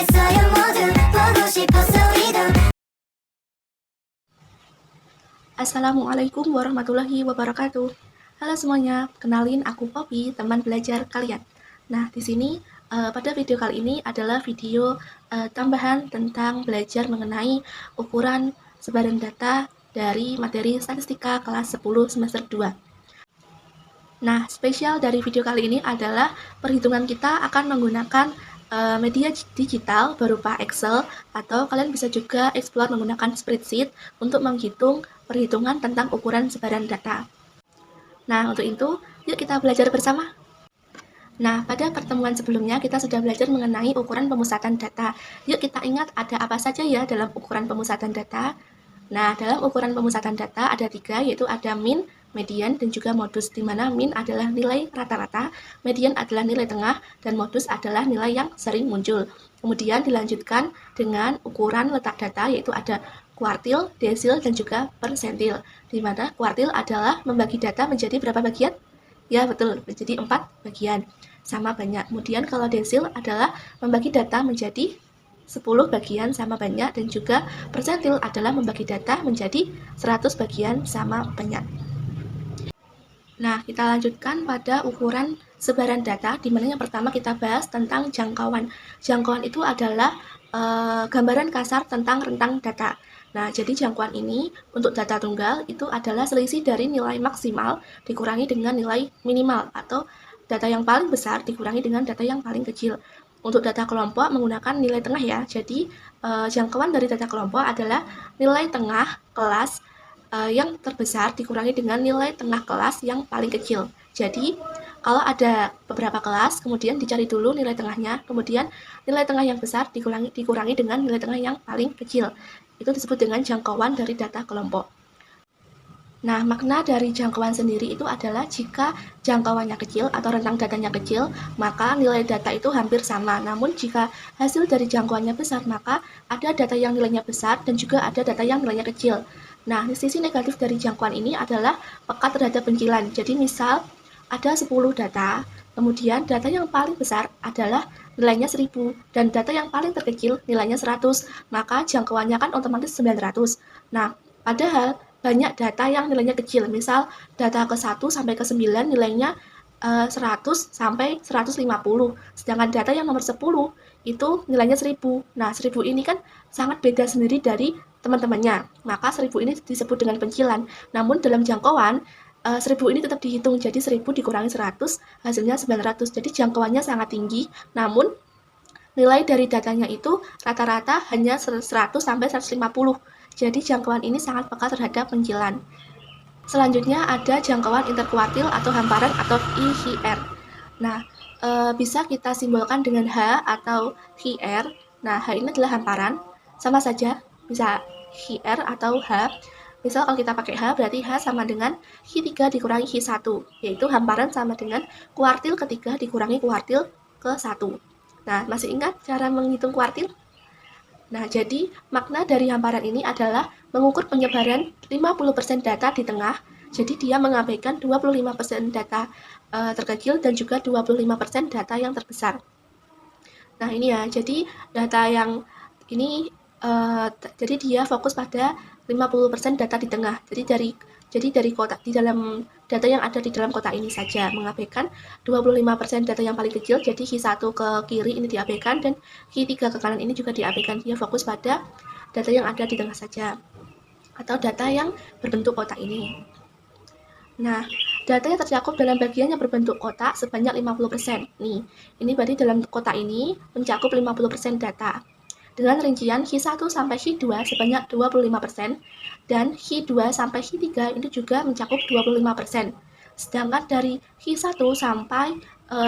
있어요 모두 보고 싶었어 이도. Assalamualaikum warahmatullahi wabarakatuh. Halo semuanya, kenalin aku Poppy, teman belajar kalian. Nah, di sini pada video kali ini adalah video tambahan tentang belajar mengenai ukuran sebaran data dari materi statistika kelas 10 semester 2. Nah, spesial dari video kali ini adalah perhitungan kita akan menggunakan media digital berupa Excel, atau kalian bisa juga explore menggunakan spreadsheet untuk menghitung perhitungan tentang ukuran sebaran data. Nah, untuk itu, yuk kita belajar bersama. Nah, pada pertemuan sebelumnya kita sudah belajar mengenai ukuran pemusatan data. Yuk kita ingat ada apa saja ya dalam ukuran pemusatan data. Nah, dalam ukuran pemusatan data ada 3, yaitu ada min, median, dan juga modus, di mana min adalah nilai rata-rata, median adalah nilai tengah, dan modus adalah nilai yang sering muncul. Kemudian dilanjutkan dengan ukuran letak data, yaitu ada kuartil, desil, dan juga persentil, di mana kuartil adalah membagi data menjadi berapa bagian? Ya, betul, menjadi 4 bagian, sama banyak. Kemudian kalau desil adalah membagi data menjadi 10 bagian sama banyak, dan juga persentil adalah membagi data menjadi 100 bagian sama banyak. Nah, kita lanjutkan pada ukuran sebaran data, di mana yang pertama kita bahas tentang jangkauan. Jangkauan itu adalah gambaran kasar tentang rentang data. Nah, jadi jangkauan ini untuk data tunggal itu adalah selisih dari nilai maksimal dikurangi dengan nilai minimal, atau data yang paling besar dikurangi dengan data yang paling kecil. Untuk data kelompok menggunakan nilai tengah ya, jadi jangkauan dari data kelompok adalah nilai tengah kelas yang terbesar dikurangi dengan nilai tengah kelas yang paling kecil. Jadi kalau ada beberapa kelas, kemudian dicari dulu nilai tengahnya, kemudian nilai tengah yang besar dikurangi dengan nilai tengah yang paling kecil. Itu disebut dengan jangkauan dari data kelompok. Nah, makna dari jangkauan sendiri itu adalah jika jangkauannya kecil atau rentang datanya kecil, maka nilai data itu hampir sama. Namun jika hasil dari jangkauannya besar, maka ada data yang nilainya besar dan juga ada data yang nilainya kecil. Nah, sisi negatif dari jangkauan ini adalah pekat terhadap pencilan. Jadi misal ada 10 data, kemudian data yang paling besar adalah nilainya 1000, dan data yang paling terkecil nilainya 100, maka jangkauannya kan otomatis 900. Nah, padahal banyak data yang nilainya kecil, misal data ke 1 sampai ke 9 nilainya 100 sampai 150, sedangkan data yang nomor 10 itu nilainya 1000. Nah, 1000 ini kan sangat beda sendiri dari teman-temannya, maka 1000 ini disebut dengan pencilan. Namun dalam jangkauan 1000 ini tetap dihitung, jadi 1000 dikurangi 100 hasilnya 900, jadi jangkauannya sangat tinggi, namun nilai dari datanya itu rata-rata hanya 100 sampai 150. Jadi jangkauan ini sangat peka terhadap pencilan. Selanjutnya ada jangkauan interkuartil atau hamparan atau IHR. Nah, bisa kita simbolkan dengan H atau HR. Nah, H ini adalah hamparan, sama saja bisa HR atau H. Misal kalau kita pakai H, berarti H sama dengan H3 dikurangi H1, yaitu hamparan sama dengan kuartil ketiga dikurangi kuartil ke-1. Nah, masih ingat cara menghitung kuartil? Nah, jadi makna dari hamparan ini adalah mengukur penyebaran 50% data di tengah. Jadi dia mengabaikan 25% data terkecil dan juga 25% data yang terbesar. Nah, ini ya, jadi data yang ini jadi dia fokus pada 50% data di tengah. Jadi dari kotak di dalam data yang ada di dalam kotak ini saja, mengabaikan 25% data yang paling kecil, jadi H1 ke kiri ini diabaikan, dan H3 ke kanan ini juga diabaikan. Dia fokus pada data yang ada di tengah saja, atau data yang berbentuk kotak ini. Nah, data yang tercakup dalam bagian yang berbentuk kotak sebanyak 50%. Nih, ini berarti dalam kotak ini mencakup 50% data. Dengan rincian H1 sampai H2 sebanyak 25%, dan H2 sampai H3 itu juga mencakup 25%. Sedangkan dari H1 sampai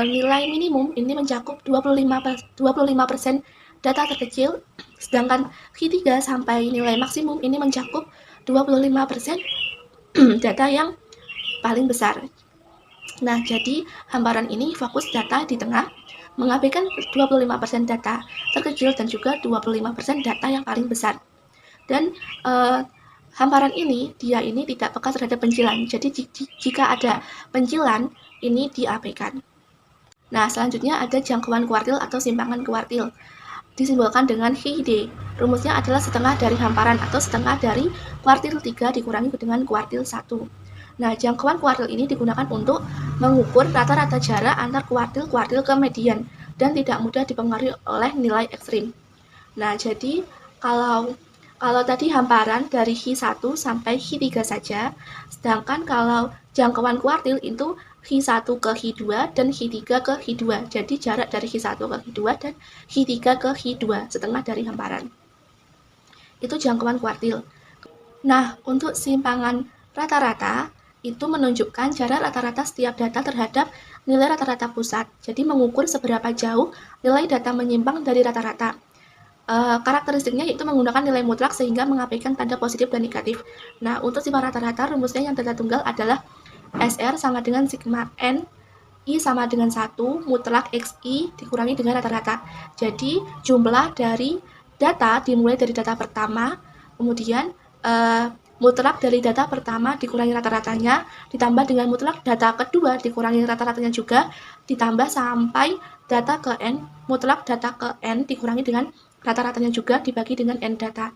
nilai minimum ini mencakup 25% data terkecil, sedangkan H3 sampai nilai maksimum ini mencakup 25% data yang paling besar. Nah, jadi hamparan ini fokus data di tengah, mengabaikan 25% data terkecil dan juga 25% data yang paling besar. Dan hamparan ini, dia ini tidak peka terhadap pencilan. Jadi jika ada pencilan, ini diabaikan. Nah, selanjutnya ada jangkauan kuartil atau simpangan kuartil. disimbolkan dengan Hi-D. Rumusnya adalah setengah dari hamparan atau setengah dari kuartil 3 dikurangi dengan kuartil 1. Nah, jangkauan kuartil ini digunakan untuk mengukur rata-rata jarak antar kuartil-kuartil ke median dan tidak mudah dipengaruhi oleh nilai ekstrim. Nah, jadi kalau tadi hamparan dari Hi1 sampai Hi3 saja, sedangkan kalau jangkauan kuartil itu Hi1 ke Hi2 dan Hi3 ke Hi2. Jadi jarak dari Hi1 ke Hi2 dan Hi3 ke Hi2, setengah dari hamparan. Itu jangkauan kuartil. Nah, untuk simpangan rata-rata, itu menunjukkan jarak rata-rata setiap data terhadap nilai rata-rata pusat. Jadi mengukur seberapa jauh nilai data menyimpang dari rata-rata. Karakteristiknya yaitu menggunakan nilai mutlak sehingga mengabaikan tanda positif dan negatif. Nah, untuk simpangan rata-rata, rumusnya yang data tunggal adalah SR sama dengan sigma N, I sama dengan 1, mutlak XI dikurangi dengan rata-rata. Jadi, jumlah dari data dimulai dari data pertama, kemudian mutlak dari data pertama dikurangi rata-ratanya, ditambah dengan mutlak data kedua dikurangi rata-ratanya juga, ditambah sampai data ke N, mutlak data ke N dikurangi dengan rata-ratanya juga dibagi dengan N data.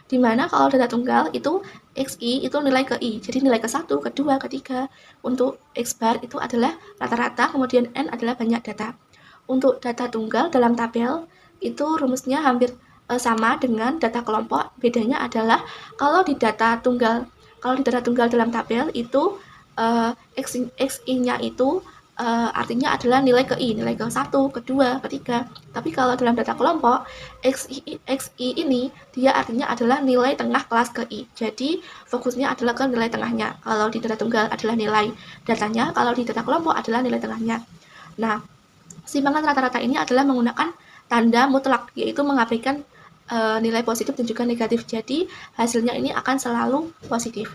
Dimana kalau data tunggal itu XI itu nilai ke I, jadi nilai ke 1, ke 2, ke 3. Untuk X bar itu adalah rata-rata, kemudian N adalah banyak data. Untuk data tunggal dalam tabel itu rumusnya hampir sama dengan data kelompok, bedanya adalah kalau di data tunggal dalam tabel itu XI-nya itu artinya adalah nilai ke I, nilai ke 1, ke 2, ke 3. Tapi kalau dalam data kelompok, XI ini dia artinya adalah nilai tengah kelas ke I. Jadi fokusnya adalah ke nilai tengahnya. Kalau di data tunggal adalah nilai datanya, kalau di data kelompok adalah nilai tengahnya. Nah, simpangan rata-rata ini adalah menggunakan tanda mutlak, yaitu mengabaikan nilai positif dan juga negatif. Jadi hasilnya ini akan selalu positif.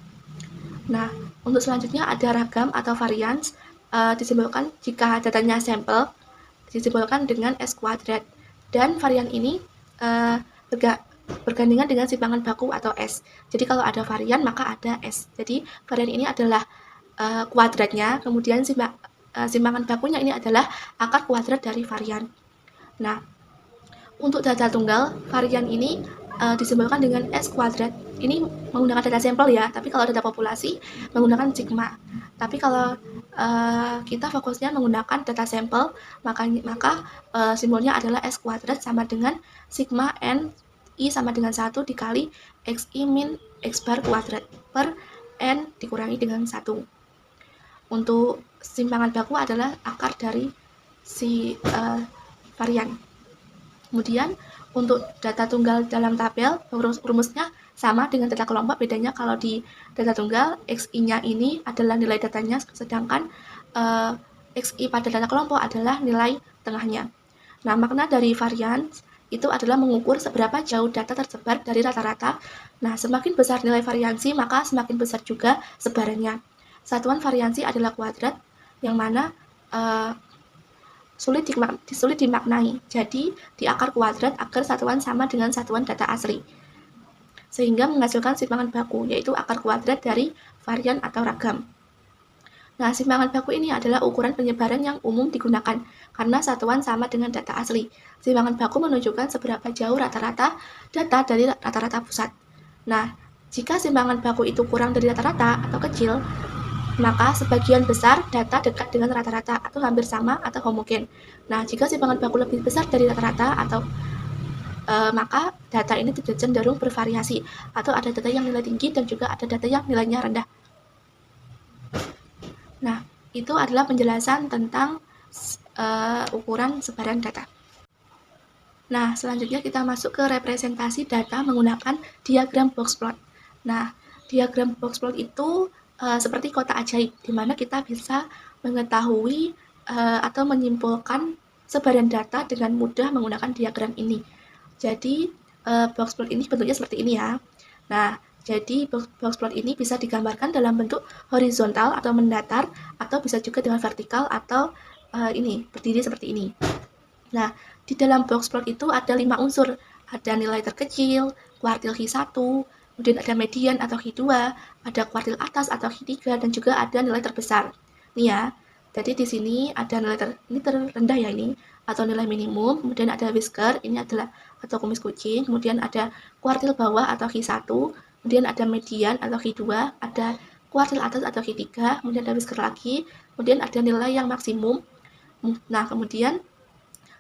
Nah, untuk selanjutnya ada ragam atau varians, disimbolkan jika datanya sampel, disimbolkan dengan S kuadrat. Dan varian ini bergandengan dengan simpangan baku atau S. Jadi kalau ada varian maka ada S. Jadi varian ini adalah kuadratnya, kemudian simpangan bakunya ini adalah akar kuadrat dari varian. Nah, untuk data tunggal, varian ini disimbolkan dengan S kuadrat. Ini menggunakan data sampel ya, tapi kalau data populasi menggunakan sigma. Tapi kalau kita fokusnya menggunakan data sampel, maka simbolnya adalah S kuadrat sama dengan sigma N I sama dengan 1 dikali XI min X bar kuadrat per N dikurangi dengan 1. Untuk simpangan baku adalah akar dari si varian. Kemudian untuk data tunggal dalam tabel, rumusnya sama dengan data kelompok, bedanya kalau di data tunggal, XI-nya ini adalah nilai datanya, sedangkan XI pada data kelompok adalah nilai tengahnya. Nah, makna dari varian itu adalah mengukur seberapa jauh data tersebar dari rata-rata. Nah, semakin besar nilai variansi, maka semakin besar juga sebarannya. Satuan variansi adalah kuadrat, yang mana sulit dimaknai. Jadi, di akar kuadrat agar satuan sama dengan satuan data asli. Sehingga menghasilkan simpangan baku, yaitu akar kuadrat dari varian atau ragam. Nah, simpangan baku ini adalah ukuran penyebaran yang umum digunakan, karena satuan sama dengan data asli. Simpangan baku menunjukkan seberapa jauh rata-rata data dari rata-rata pusat. Nah, jika simpangan baku itu kurang dari rata-rata atau kecil, maka sebagian besar data dekat dengan rata-rata atau hampir sama atau homogen. Nah, jika simpangan baku lebih besar dari rata-rata atau maka data ini cenderung bervariasi, atau ada data yang nilai tinggi dan juga ada data yang nilainya rendah. Nah, itu adalah penjelasan tentang ukuran sebaran data. Nah, selanjutnya kita masuk ke representasi data menggunakan diagram box plot. Nah, diagram box plot itu seperti kotak ajaib, di mana kita bisa mengetahui atau menyimpulkan sebaran data dengan mudah menggunakan diagram ini. Jadi, box plot ini bentuknya seperti ini ya. Nah, jadi box plot ini bisa digambarkan dalam bentuk horizontal atau mendatar, atau bisa juga dengan vertikal atau ini, berdiri seperti ini. Nah, di dalam box plot itu ada 5 unsur. Ada nilai terkecil, kuartil Hi1, kemudian ada median atau Hi2, ada kuartil atas atau Hi3, dan juga ada nilai terbesar. Nih ya, Jadi di sini ada nilai ini terendah ya ini, atau nilai minimum, kemudian ada whisker, ini adalah atau kumis kucing, kemudian ada kuartil bawah atau Q1, kemudian ada median atau Q2, ada kuartil atas atau Q3, kemudian ada whisker lagi, kemudian ada nilai yang maksimum. Nah, kemudian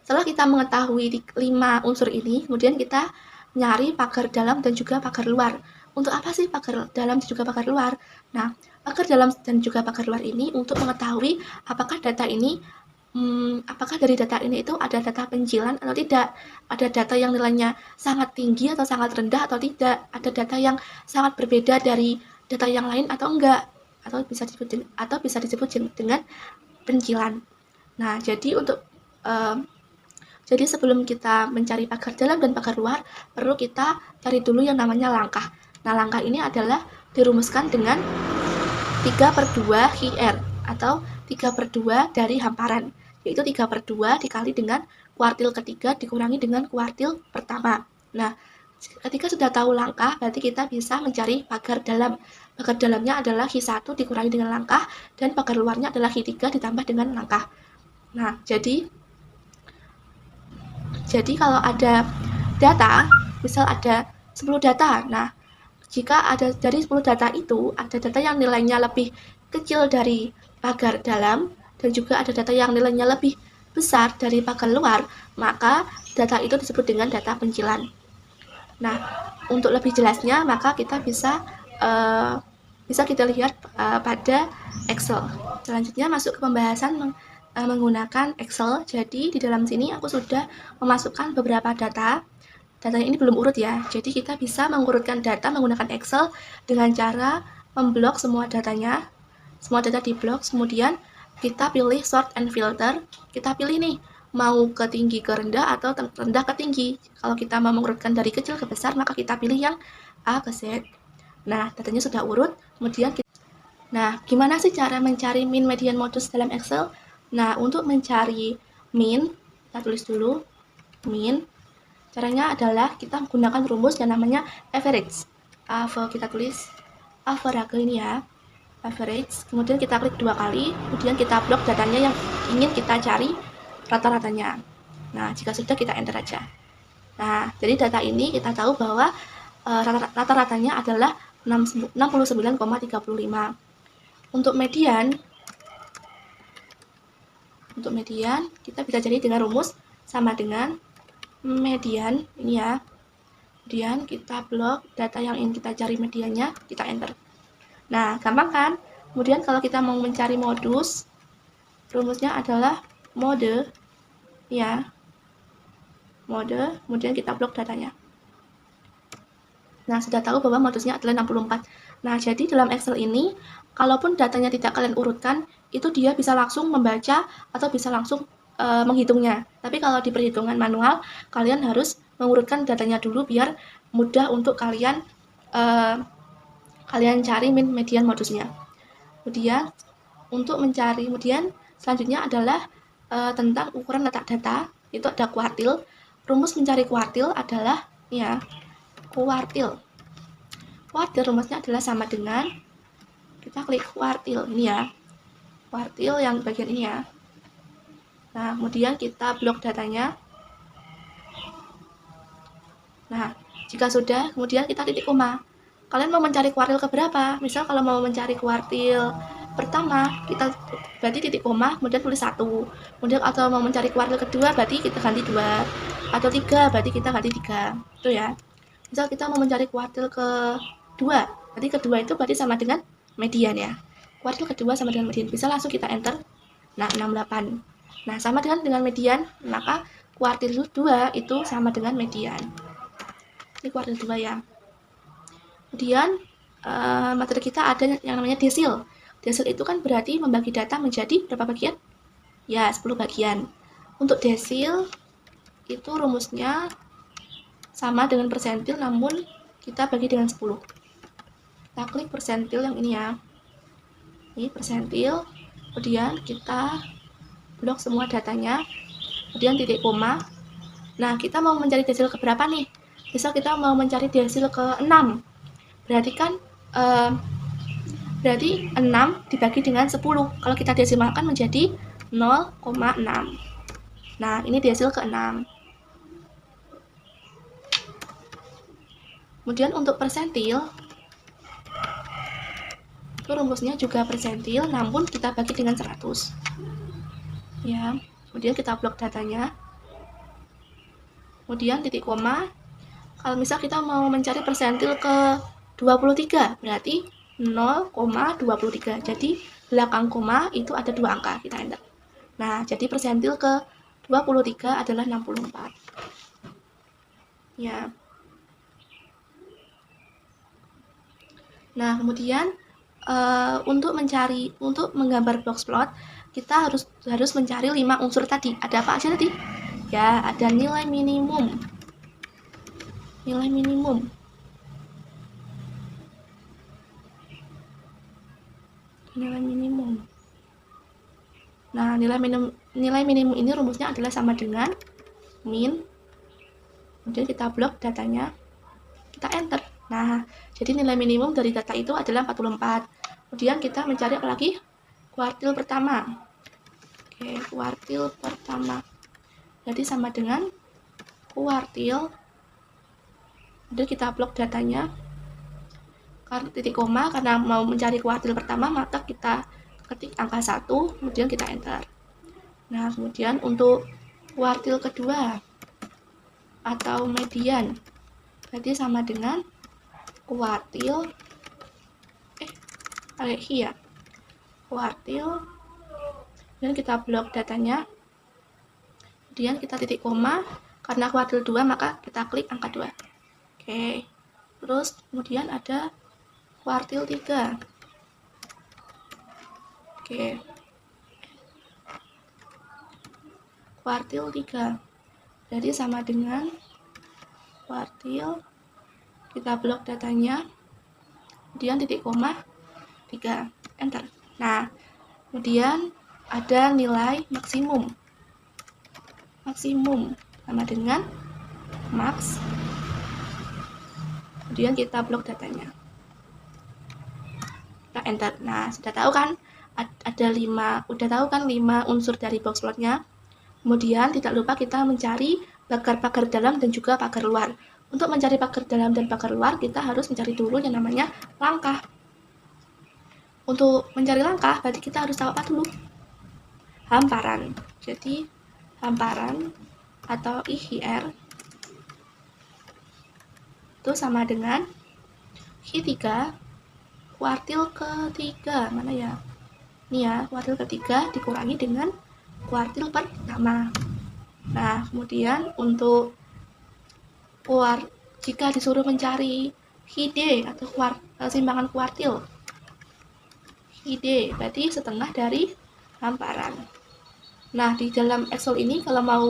setelah kita mengetahui 5 unsur ini, kemudian kita nyari pagar dalam dan juga pagar luar. Untuk apa sih pagar dalam dan juga pagar luar? Nah, pagar dalam dan juga pagar luar ini untuk mengetahui apakah data ini apakah dari data ini itu ada data pencilan atau tidak, ada data yang nilainya sangat tinggi atau sangat rendah atau tidak, ada data yang sangat berbeda dari data yang lain atau enggak, atau bisa disebut dengan pencilan. Nah, jadi sebelum kita mencari pagar dalam dan pagar luar, perlu kita cari dulu yang namanya langkah. Nah, langkah ini adalah dirumuskan dengan 3/2 QR atau 3/2 dari hamparan, yaitu 3/2 dikali dengan kuartil ketiga dikurangi dengan kuartil pertama. Nah, ketika sudah tahu langkah, berarti kita bisa mencari pagar dalam. Pagar dalamnya adalah Q1 dikurangi dengan langkah, dan pagar luarnya adalah Q3 ditambah dengan langkah. Nah, jadi kalau ada data, misal ada 10 data, nah jika ada dari 10 data itu, ada data yang nilainya lebih kecil dari pagar dalam, dan juga ada data yang nilainya lebih besar dari pagar luar, maka data itu disebut dengan data pencilan. Nah, untuk lebih jelasnya, maka kita bisa kita lihat pada Excel. Selanjutnya masuk ke pembahasan menggunakan Excel. Jadi di dalam sini aku sudah memasukkan beberapa data. Datanya ini belum urut ya, jadi kita bisa mengurutkan data menggunakan Excel dengan cara memblok semua datanya, semua data di blok, kemudian kita pilih sort and filter, kita pilih nih, mau ke tinggi ke rendah atau rendah ke tinggi. Kalau kita mau mengurutkan dari kecil ke besar, maka kita pilih yang A ke Z. Nah, datanya sudah urut, kemudian gimana sih cara mencari min, median, modus dalam Excel? Nah, untuk mencari min, kita tulis dulu, min. Caranya adalah kita menggunakan rumus yang namanya average. Kita tulis average ini ya, average. Kemudian kita klik 2 kali, kemudian kita blok datanya yang ingin kita cari rata-ratanya. Nah, jika sudah kita enter aja. Nah, jadi data ini kita tahu bahwa rata-ratanya adalah 69,35. Untuk median kita bisa cari dengan rumus sama dengan median ini ya. Kemudian kita blok data yang ingin kita cari mediannya, kita enter. Nah, gampang kan? Kemudian kalau kita mau mencari modus, rumusnya adalah mode ya. Mode, kemudian kita blok datanya. Nah, sudah tahu bahwa modusnya adalah 64. Nah, jadi dalam Excel ini, kalaupun datanya tidak kalian urutkan, itu dia bisa langsung membaca atau bisa langsung menghitungnya. Tapi kalau di perhitungan manual, kalian harus mengurutkan datanya dulu biar mudah untuk kalian cari min, median, modusnya. Kemudian untuk mencari, kemudian selanjutnya adalah tentang ukuran letak data, itu ada kuartil. Rumus mencari kuartil adalah ya, kuartil. Kuartil rumusnya adalah sama dengan, kita klik kuartil ini ya, kuartil yang bagian ini ya. Nah, kemudian kita blok datanya. Nah, jika sudah, kemudian kita titik koma. Kalian mau mencari kuartil keberapa? Misal kalau mau mencari kuartil pertama, kita berarti titik koma, kemudian tulis 1. Kemudian atau mau mencari kuartil kedua, berarti kita ganti 2. Atau 3, berarti kita ganti 3. Itu ya. Misal kita mau mencari kuartil kedua, berarti kedua itu berarti sama dengan median ya. Kuartil kedua sama dengan median. Bisa langsung kita enter. Nah, 68. Nah, sama dengan median, maka kuartil 2 itu sama dengan median. Ini kuartil 2 ya. Kemudian materi kita ada yang namanya desil. Desil itu kan berarti membagi data menjadi berapa bagian? Ya, 10 bagian. Untuk desil itu rumusnya sama dengan persentil, namun kita bagi dengan 10. Kita klik persentil yang ini ya. Ini persentil. Kemudian kita blok semua datanya, kemudian titik koma. Nah, kita mau mencari desil ke berapa nih? Misal kita mau mencari desil ke 6, berarti kan Berarti 6 dibagi dengan 10. Kalau kita desimalkan menjadi 0,6. Nah, ini dihasil ke 6. Kemudian untuk persentil, itu rumusnya juga persentil, namun kita bagi dengan 100. Ya, kemudian kita blok datanya. Kemudian titik koma. Kalau misal kita mau mencari persentil ke 23, berarti 0,23. Jadi belakang koma itu ada 2 angka, kita enter. Nah, jadi persentil ke 23 adalah 64. Ya. Nah, kemudian untuk menggambar box plot, kita harus mencari 5 unsur tadi. Ada apa aja tadi? Ya, ada nilai minimum. Nilai minimum. Nilai minimum. Nah, nilai minimum ini rumusnya adalah sama dengan min. Kemudian kita blok datanya. Kita enter. Nah, jadi nilai minimum dari data itu adalah 44. Kemudian kita mencari apa lagi? Kuartil pertama. Oke, kuartil pertama. Jadi sama dengan kuartil. Kemudian kita blok datanya. Karena titik koma, karena mau mencari kuartil pertama, maka kita ketik angka 1, kemudian kita enter. Nah, kemudian untuk kuartil kedua atau median, berarti sama dengan kuartil kuartil, dan kita blok datanya, kemudian kita titik koma, karena kuartil 2 maka kita klik angka 2. Oke, terus kemudian ada kuartil 3. Oke, kuartil 3, jadi sama dengan kuartil, kita blok datanya, kemudian titik koma 3, enter. Nah, kemudian ada nilai maksimum. Maksimum sama dengan max, kemudian kita blok datanya, kita enter. Nah, sudah tahu kan ada 5 unsur dari box plotnya. Kemudian tidak lupa kita mencari pagar dalam dan juga pagar luar. Untuk mencari pagar dalam dan pagar luar, kita harus mencari dulu yang namanya langkah. Untuk mencari langkah, berarti kita harus tahu apa dulu? Hamparan. Jadi, hamparan atau IHR itu sama dengan Q3 kuartil ketiga. Mana ya? Ini ya, kuartil ketiga dikurangi dengan kuartil pertama. Nah, kemudian untuk jika disuruh mencari HID atau simpangan kuartil, HID berarti setengah dari hamparan. Nah, di dalam Excel ini kalau mau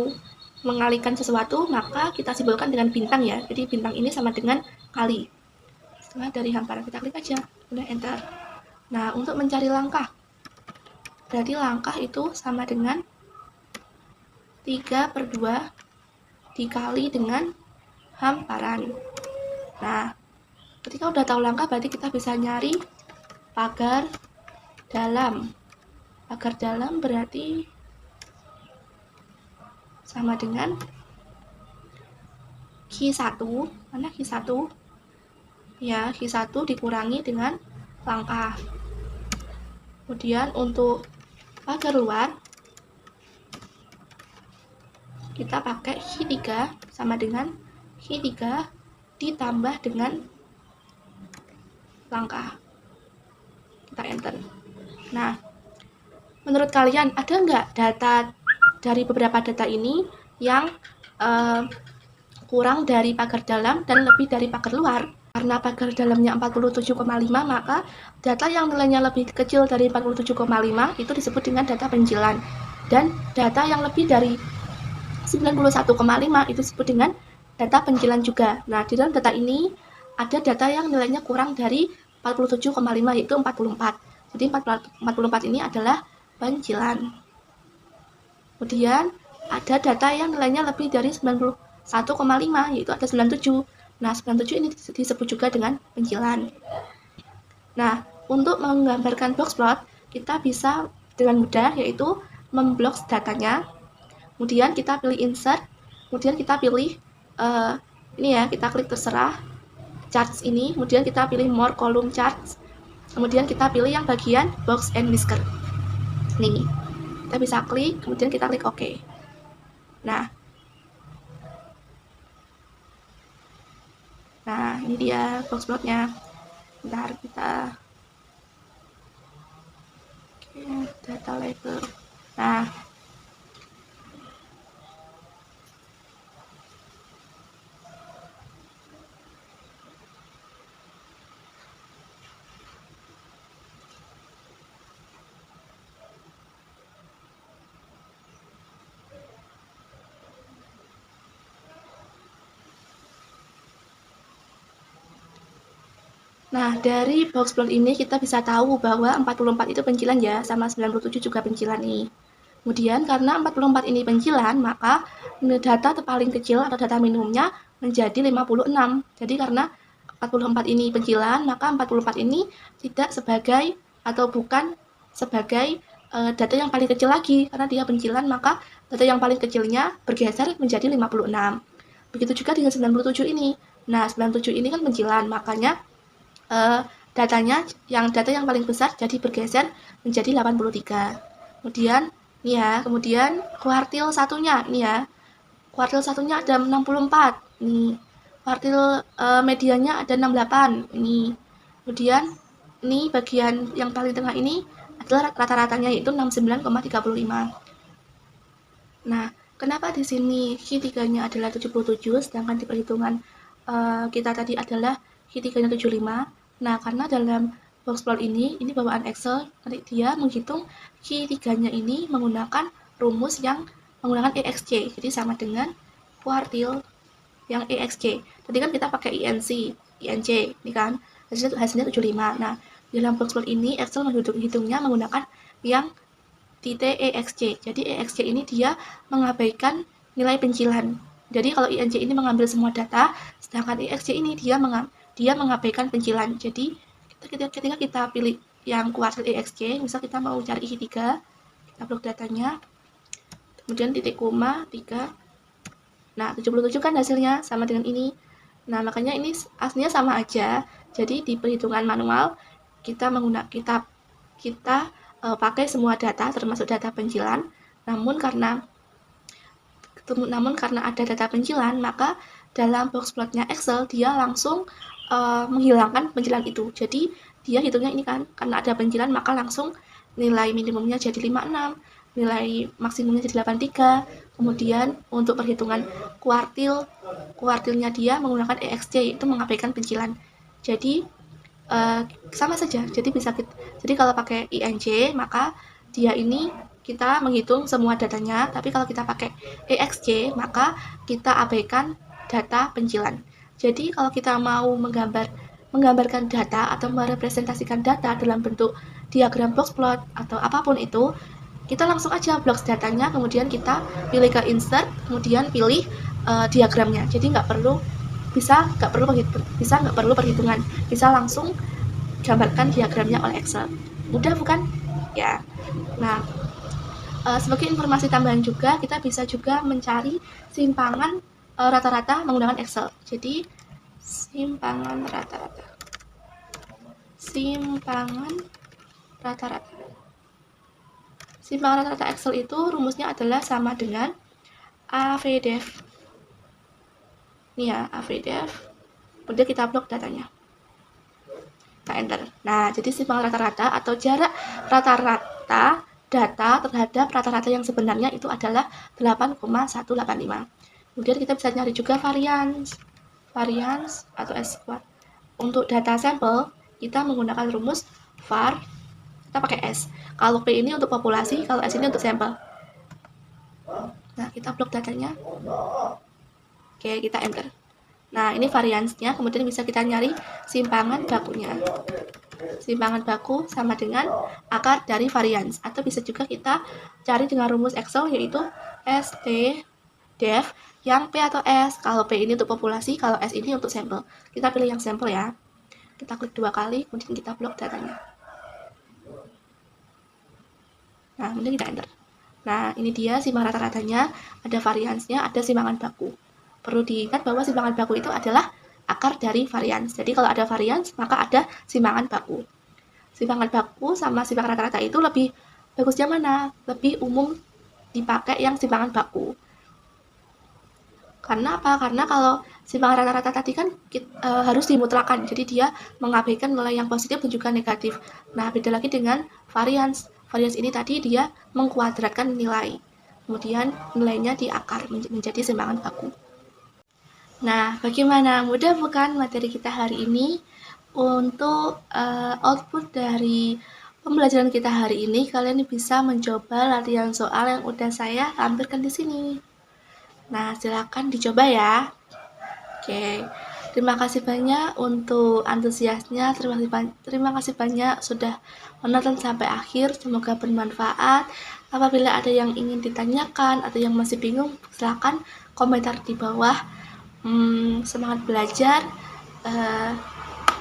mengalihkan sesuatu, maka kita simbolkan dengan bintang ya. Jadi bintang ini sama dengan kali. Setengah dari hamparan, kita klik aja, udah enter. Nah, untuk mencari langkah, berarti langkah itu sama dengan 3/2 dikali dengan hamparan. Nah, ketika udah tahu langkah, berarti kita bisa nyari pagar dalam. Pagar dalam berarti sama dengan Q1. Mana Q1? Ya, Q1 dikurangi dengan langkah. Kemudian untuk pagar luar, kita pakai Q3 sama dengan Q3 ditambah dengan langkah. Kita enter. Nah, menurut kalian ada nggak data dari beberapa data ini yang kurang dari pagar dalam dan lebih dari pagar luar? Karena pagar dalamnya 47,5, maka data yang nilainya lebih kecil dari 47,5 itu disebut dengan data penjilan. Dan data yang lebih dari 91,5 itu disebut dengan data penjilan juga. Nah, di dalam data ini ada data yang nilainya kurang dari 47,5, yaitu 44. Jadi 44 ini adalah penjilan. Kemudian ada data yang nilainya lebih dari 91,5, yaitu ada 97. Nah, 97 ini disebut juga dengan penjilan. Nah, untuk menggambarkan box plot, kita bisa dengan mudah yaitu memblok datanya. Kemudian kita pilih insert, kemudian kita pilih ini ya, kita klik terserah charts ini, kemudian kita pilih more column charts, kemudian kita pilih yang bagian box and whisker. Nih, kita bisa klik, kemudian kita klik OK. Nah, ini dia box plotnya. Bentar, kita data label. Nah, dari box plot ini kita bisa tahu bahwa 44 itu pencilan ya, sama 97 juga pencilan nih. Kemudian karena 44 ini pencilan, maka data terpaling kecil atau data minimumnya menjadi 56. Jadi karena 44 ini pencilan, maka 44 ini tidak sebagai atau bukan sebagai data yang paling kecil lagi. Karena dia pencilan, maka data yang paling kecilnya bergeser menjadi 56. Begitu juga dengan 97 ini. Nah, 97 ini kan pencilan, makanya data yang paling besar jadi bergeser menjadi 83. Kemudian nih ya, kemudian kuartil satunya nih ya. Kuartil satunya ada 64. Nih. Kuartil medianya ada 68. Ini. Kemudian ini bagian yang paling tengah ini adalah rata-ratanya yaitu 69,35. Nah, kenapa di sini Q3-nya adalah 77 sedangkan di perhitungan kita tadi adalah Q3-nya 75? Nah, karena dalam box plot ini bawaan Excel, nanti dia menghitung Q3-nya ini menggunakan rumus yang menggunakan EXC. Jadi sama dengan kuartil yang EXC. Tadi kan kita pakai INC, ini kan hasilnya 75. Nah, dalam box plot ini Excel menghitungnya menggunakan yang titik EXC. Jadi EXC ini dia mengabaikan nilai pencilan. Jadi kalau INC ini mengambil semua data, sedangkan EXC ini dia mengabaikan pencilan. Jadi ketika kita pilih yang kuartil EXC, misal kita mau cari I3, kita blok datanya, kemudian titik koma 3. Nah, 77 kan hasilnya sama dengan ini. Nah, makanya ini aslinya sama aja. Jadi di perhitungan manual kita pakai semua data termasuk data pencilan. Namun karena ada data pencilan, maka dalam box plotnya Excel dia langsung menghilangkan pencilan itu. Jadi dia hitungnya ini kan, karena ada pencilan maka langsung nilai minimumnya jadi 56, nilai maksimumnya jadi 83. Kemudian untuk perhitungan kuartilnya dia menggunakan EXC, itu mengabaikan pencilan. Jadi sama saja. Jadi kalau pakai INC maka dia ini kita menghitung semua datanya, tapi kalau kita pakai EXC maka kita abaikan data pencilan. Jadi kalau kita mau menggambarkan data atau merepresentasikan data dalam bentuk diagram box plot atau apapun itu, kita langsung aja blok datanya, kemudian kita pilih ke insert, kemudian pilih diagramnya. Jadi nggak perlu perhitungan, bisa langsung gambarkan diagramnya oleh Excel. Mudah bukan? Ya. Nah, sebagai informasi tambahan juga, kita bisa juga mencari simpangan rata-rata menggunakan Excel. Jadi simpangan rata-rata Excel itu rumusnya adalah sama dengan AVDEF. Ini ya, AVDEF. Kemudian kita blok datanya. Kita enter. Nah, jadi simpangan rata-rata atau jarak rata-rata data terhadap rata-rata yang sebenarnya itu adalah 8,185. Kemudian kita bisa nyari juga variance atau S-squared. Untuk data sampel, kita menggunakan rumus var, kita pakai S. Kalau P ini untuk populasi, kalau S ini untuk sampel. Nah, kita blok datanya. Oke, kita enter. Nah, ini variance-nya, kemudian bisa kita nyari simpangan bakunya. Simpangan baku sama dengan akar dari variance. Atau bisa juga kita cari dengan rumus Excel, yaitu STDEF yang P atau S. Kalau P ini untuk populasi, kalau S ini untuk sampel. Kita pilih yang sampel ya. Kita klik 2 kali, kemudian kita blok datanya. Nah, kemudian kita enter. Nah, ini dia simbang rata-ratanya, ada variansnya, ada simbangan baku. Perlu diingat bahwa simbangan baku itu adalah akar dari varians. Jadi kalau ada varians, maka ada simbangan baku. Simbangan baku sama simbangan rata-rata itu lebih bagusnya mana? Lebih umum dipakai yang simbangan baku. Karena apa? Karena kalau simbangan rata-rata tadi kan harus dimutlakan, jadi dia mengabaikan nilai yang positif dan juga negatif. Nah, beda lagi dengan varians. Varians ini tadi dia mengkuadratkan nilai, kemudian nilainya di akar menjadi simbangan baku. Nah, bagaimana? Mudah bukan materi kita hari ini? Untuk output dari pembelajaran kita hari ini, kalian bisa mencoba latihan soal yang udah saya tampilkan di sini. Nah, silakan dicoba ya. Oke, terima kasih banyak untuk antusiasnya. Terima kasih banyak sudah menonton sampai akhir. Semoga bermanfaat. Apabila ada yang ingin ditanyakan atau yang masih bingung, silakan komentar di bawah. Semangat belajar.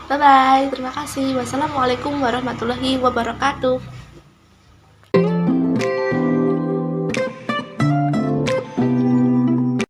Bye-bye. Terima kasih. Wassalamualaikum warahmatullahi wabarakatuh.